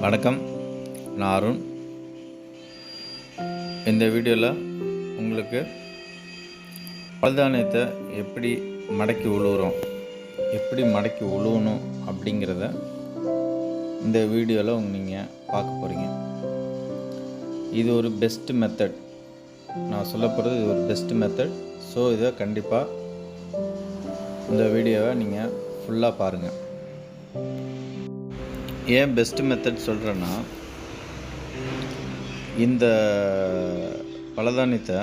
வணக்கம், நான் அருண். இந்த வீடியோவில் உங்களுக்கு பலதானியத்தை எப்படி மடக்கி உழுவணும் அப்படிங்கிறத இந்த வீடியோவில் நீங்கள் பார்க்க போகிறீங்க. இது ஒரு பெஸ்ட் மெத்தட். நான் சொல்ல போகிறது இது ஒரு பெஸ்ட் மெத்தட். ஸோ இதை கண்டிப்பாக இந்த வீடியோவை நீங்கள் ஃபுல்லாக பாருங்கள். ஏன் பெஸ்ட் மெத்தட் சொல்கிறேன்னா, இந்த பலதானியத்தை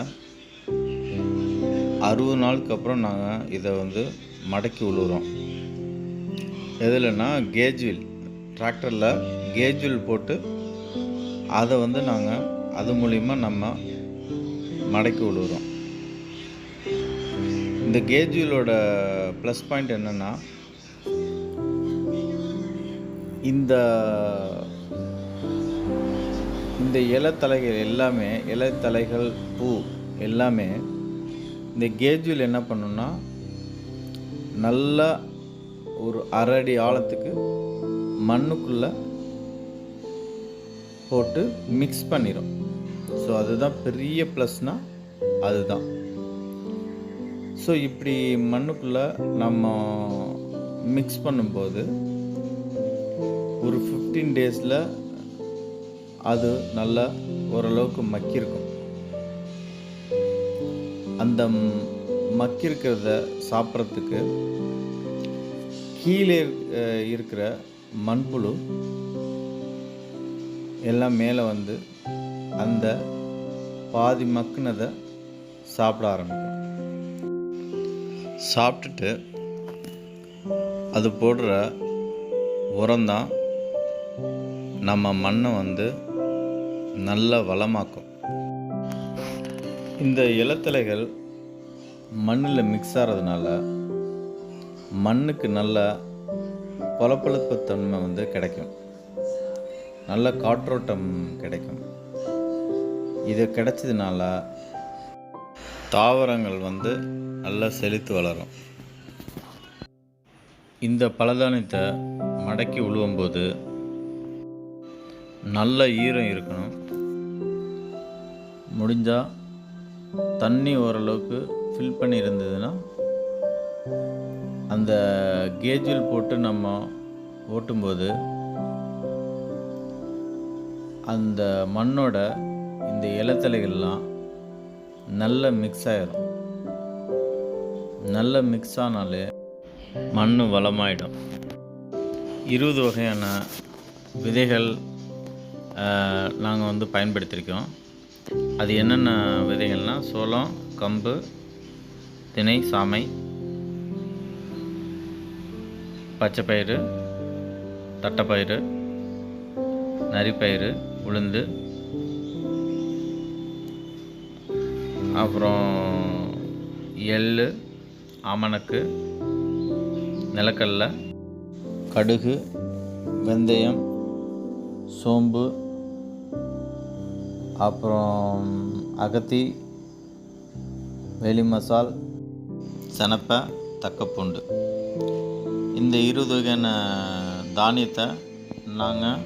60 நாளுக்கு அப்புறம் நாங்கள் இதை மடக்கி உழுவுறோம். எதுலன்னா கேஜ் வீல், டிராக்டரில் கேஜ் வீல் போட்டு அதை நாங்கள் அது மூலிமா நம்ம மடக்கி உழுவுறோம். இந்த கேஜ் வீலோட ப்ளஸ் பாயிண்ட் என்னென்னா, இந்த இலைத்தலைகள் பூ எல்லாமே இந்த கேஜ் வீல் என்ன பண்ணுன்னா, நல்லா ஒரு அரை அடி ஆழத்துக்கு மண்ணுக்குள்ளே போட்டு மிக்ஸ் பண்ணிடும். ஸோ அதுதான் பெரிய ப்ளஸ்னால் அதுதான். ஸோ இப்படி மண்ணுக்குள்ளே நம்ம மிக்ஸ் பண்ணும்போது ஒரு 15 டேஸில் அது நல்லா ஓரளவுக்கு மக்கியிருக்கும். அந்த மக்கியிருக்கிறத சாப்பிட்றதுக்கு கீழே இருக்கிற மண்புழு எல்லாம் மேலே அந்த பாதி மக்குனதை சாப்பிட ஆரம்பிக்கும். சாப்பிட்டுட்டு அது போடுற உரம்தான் நம்ம மண்ணை நல்ல வளமாக்கும். இந்த இலைத்தலைகள் மண்ணில் மிக்ஸ் ஆகிறதுனால மண்ணுக்கு நல்ல பளபளப்பு தன்மை கிடைக்கும், நல்ல காற்றோட்டம் கிடைக்கும். இது கிடைச்சதுனால தாவரங்கள் நல்லா செழித்து வளரும். இந்த பலதானியத்தை மடக்கி உழுவும்போது நல்ல ஈரம் இருக்கணும். முடிஞ்சால் தண்ணி ஓரளவுக்கு ஃபில் பண்ணி இருந்ததுன்னா அந்த கேஜில் போட்டு நம்ம ஓட்டும்போது அந்த மண்ணோட இந்த இலைத்தலைகள்லாம் நல்ல மிக்ஸ் ஆகிடும். நல்ல மிக்ஸ் ஆனாலே மண் வளமாயிடும். 20 வகையான விதைகள் நாங்கள் பயன்படுத்தியிருக்கோம். அது என்னென்ன விதைகள்னால், சோளம், கம்பு, தினை, சாமை, பச்சைப்பயிறு, தட்டைப்பயிறு, நரிப்பயிறு, உளுந்து, அப்புறம் எள், ஆமணக்கு, நிலக்கடலை, கடுகு, வெந்தயம், சோம்பு, அப்புறம் அகத்தி, வெளி மசால், சனப்பை, தக்கப்பூண்டு. இந்த 20 வகையான தானியத்தை நாங்கள்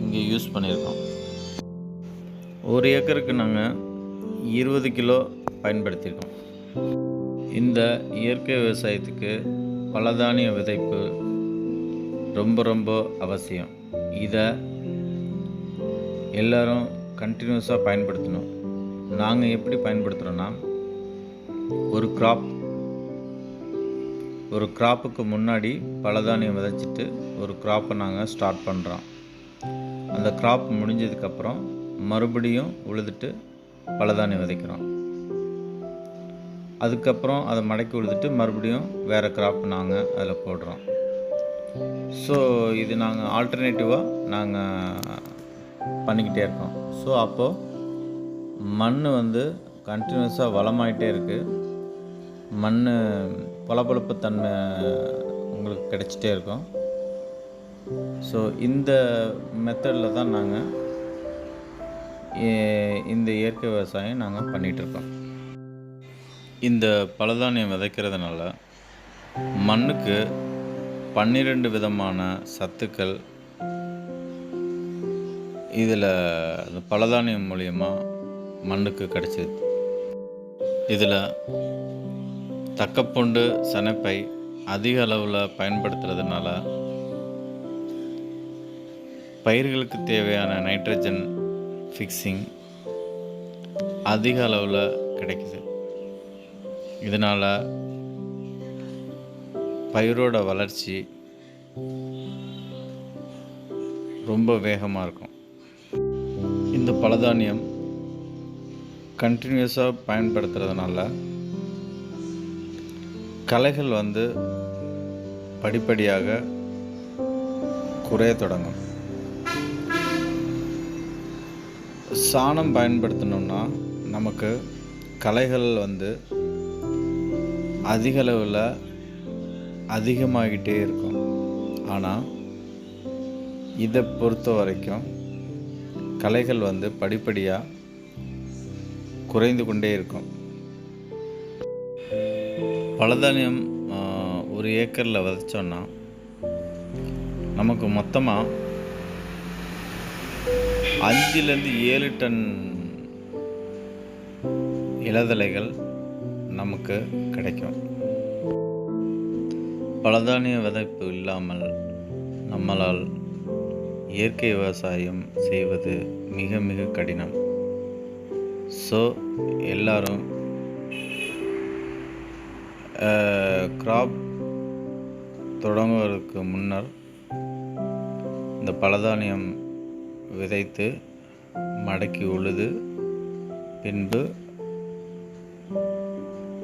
இங்கே யூஸ் பண்ணியிருக்கோம். ஒரு ஏக்கருக்கு நாங்கள் 20 கிலோ பயன்படுத்தியிருக்கோம். இந்த இயற்கை விவசாயத்துக்கு பலதானிய விதைப்பு ரொம்ப அவசியம். இதை எல்லோரும் கண்டினியூஸாக பயன்படுத்தணும். நாங்கள் எப்படி பயன்படுத்துகிறோன்னா, ஒரு கிராப்புக்கு முன்னாடி பலதானியம் விதைச்சிட்டு ஒரு கிராப்பை நாங்கள் ஸ்டார்ட் பண்ணுறோம். அந்த கிராப் முடிஞ்சதுக்கப்புறம் மறுபடியும் உழுதுட்டு பலதானியம் விதைக்கிறோம். அதுக்கப்புறம் அதை மடக்கி உழுதுட்டு மறுபடியும் வேறு கிராப் நாங்கள் அதில் போடுறோம். ஸோ இது நாங்கள் ஆல்டர்னேட்டிவாக நாங்கள் பண்ணிக்கிட்டே இருக்கோம். ஸோ அப்போது மண் கண்டினியூஸாக வளமாயிட்டே இருக்குது. மண் பளபளப்பு தன்மை உங்களுக்கு கிடைச்சிட்டே இருக்கும். ஸோ இந்த மெத்தடில் தான் நாங்கள் இந்த இயற்கை விவசாயம் நாங்கள் பண்ணிகிட்ருக்கோம். இந்த பலதானியம் விதைக்கிறதுனால மண்ணுக்கு 12 விதமான சத்துக்கள் இதில் அந்த பலதானியம் மூலியமாக மண்ணுக்கு கிடச்சிது. இதில் தக்கப்பூண்டு சணப்பை அதிக அளவில் பயன்படுத்துறதுனால பயிர்களுக்கு தேவையான நைட்ரஜன் ஃபிக்ஸிங் அதிக அளவில் கிடைக்குது. இதனால் பயிரோட வளர்ச்சி ரொம்ப வேகமாக இருக்கும். இந்த பலதானியம் கண்டினியூஸாக பயன்படுத்துறதுனால களைகள் படிப்படியாக குறைய தொடங்கும். சாணம் பயன்படுத்தணும்னா நமக்கு களைகள் அதிக அளவில் அதிகமாகிட்டே இருக்கும். ஆனால் இதை பொறுத்த வரைக்கும் களைகள் படிப்படியாக குறைந்து கொண்டே இருக்கும். பலதானியம் ஒரு ஏக்கரில் விதைச்சோன்னா நமக்கு மொத்தமாக 5-7 டன் இலதலைகள் நமக்கு கிடைக்கும். பலதானிய விதைப்பு இல்லாமல் நம்மளால் இயற்கை விவசாயம் செய்வது மிக மிக கடினம். ஸோ எல்லாரும் கிராப் தொடங்குவதற்கு முன்னர் இந்த பலதானியம் விதைத்து மடக்கி உழுது பின்பு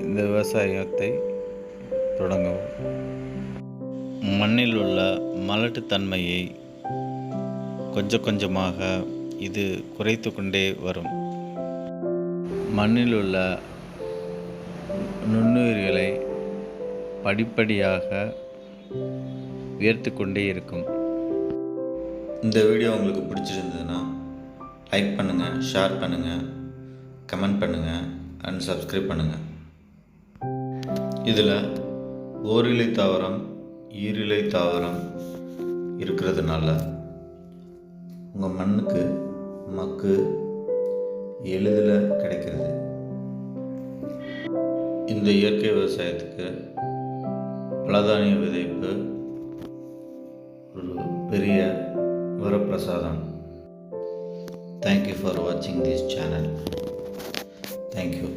இந்த விவசாயத்தை தொடங்கவும். மண்ணில் உள்ள மலட்டுத்தன்மையை கொஞ்சம் கொஞ்சமாக இது குறைத்து கொண்டே வரும். மண்ணில் உள்ள நுண்ணுயிர்களை படிப்படியாக உயர்த்து கொண்டே இருக்கும். இந்த வீடியோ உங்களுக்கு பிடிச்சிருந்ததுன்னா லைக் பண்ணுங்கள், ஷேர் பண்ணுங்கள், கமெண்ட் பண்ணுங்கள் அண்ட் சப்ஸ்கிரைப் பண்ணுங்கள். இதில் ஓரிலை தாவரம், ஈரிலை தாவரம் இருக்கிறதுனால உங்கள் மண்ணுக்கு மக்கு எளிதில் கிடைக்கிறது. இந்த இயற்கை விவசாயத்துக்கு பலதானிய விதைப்பு ஒரு பெரிய வரப்பிரசாதம். Thank you for watching this channel. Thank you.